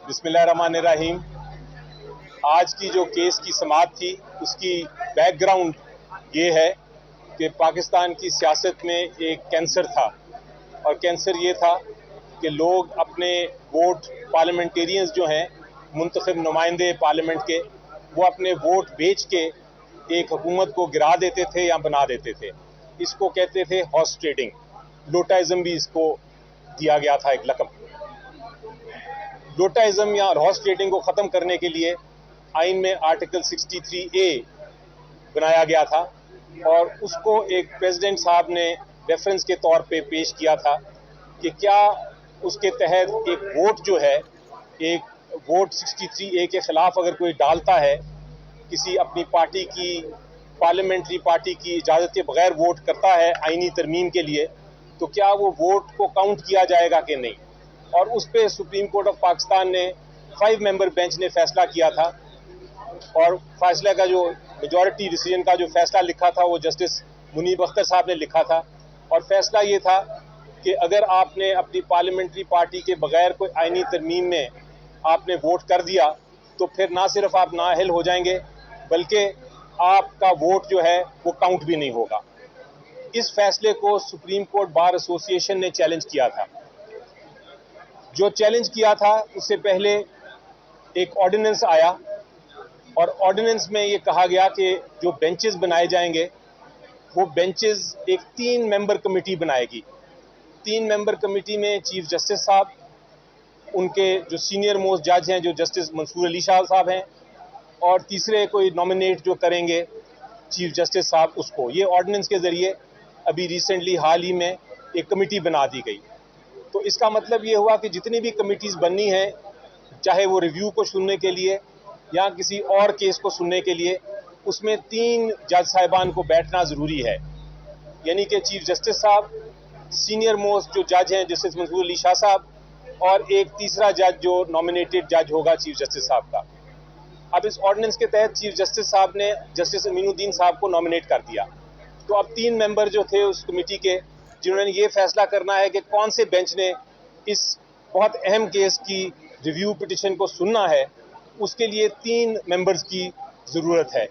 बिस्मिल्लाहिर्रहमानिर्रहीम। आज की जो केस की समाअत थी उसकी बैकग्राउंड ये है कि पाकिस्तान की सियासत में एक कैंसर था, और कैंसर ये था कि लोग अपने वोट, पार्लियामेंटेरियंस जो हैं, मुंतखब नुमाइंदे पार्लियामेंट के, वो अपने वोट बेच के एक हुकूमत को गिरा देते थे या बना देते थे। इसको कहते थे हॉर्स ट्रेडिंग, लोटाइज्म भी इसको दिया गया था एक लक़ब। लोटाइज्म या हॉर्स ट्रेडिंग को ख़त्म करने के लिए आइन में आर्टिकल 63A बनाया गया था, और उसको एक प्रेसिडेंट साहब ने रेफरेंस के तौर पे पेश किया था कि क्या उसके तहत एक वोट जो है, एक वोट 63A के ख़िलाफ़ अगर कोई डालता है, किसी अपनी पार्टी की, पार्लियामेंट्री पार्टी की इजाज़त के बगैर वोट करता है आइनी तरमीम के लिए, तो क्या वो वोट को काउंट किया जाएगा कि नहीं। और उस पर सुप्रीम कोर्ट ऑफ पाकिस्तान ने 5 मेंबर बेंच ने फैसला किया था, और फैसले का जो मेजॉरिटी डिसीजन का जो फैसला लिखा था वो जस्टिस मुनीब अख्तर साहब ने लिखा था। और फैसला ये था कि अगर आपने अपनी पार्लियामेंट्री पार्टी के बगैर कोई आइनी तरमीम में आपने वोट कर दिया, तो फिर ना सिर्फ आप नाअहल हो जाएंगे, बल्कि आपका वोट जो है वो काउंट भी नहीं होगा। इस फैसले को सुप्रीम कोर्ट बार एसोसिएशन ने चैलेंज किया था। जो चैलेंज किया था उससे पहले एक ऑर्डिनेंस आया, और ऑर्डिनेंस में ये कहा गया कि जो बेंचेस बनाए जाएंगे वो बेंचेस एक 3 मेंबर कमेटी बनाएगी। 3 मेंबर कमेटी में चीफ जस्टिस साहब, उनके जो सीनियर मोस्ट जज हैं जो जस्टिस मंसूर अली शाह साहब हैं, और तीसरे कोई नॉमिनेट जो करेंगे चीफ जस्टिस साहब उसको। ये ऑर्डिनेंस के ज़रिए अभी रिसेंटली हाल ही में एक कमेटी बना दी गई। तो इसका मतलब ये हुआ कि जितनी भी कमिटीज़ बननी हैं, चाहे वो रिव्यू को सुनने के लिए या किसी और केस को सुनने के लिए, उसमें 3 जज साहिबान को बैठना ज़रूरी है। यानी कि चीफ जस्टिस साहब, सीनियर मोस्ट जो जज हैं जस्टिस मंसूर अली शाह साहब, और एक तीसरा जज जो नॉमिनेटेड जज होगा चीफ जस्टिस साहब का। अब इस ऑर्डिनेंस के तहत चीफ जस्टिस साहब ने जस्टिस अमीनुद्दीन साहब को नॉमिनेट कर दिया। तो अब 3 मेंबर जो थे उस कमेटी के, जिन्होंने ये फैसला करना है कि कौन से बेंच ने इस बहुत अहम केस की रिव्यू पिटिशन को सुनना है, उसके लिए 3 मेंबर्स की ज़रूरत है।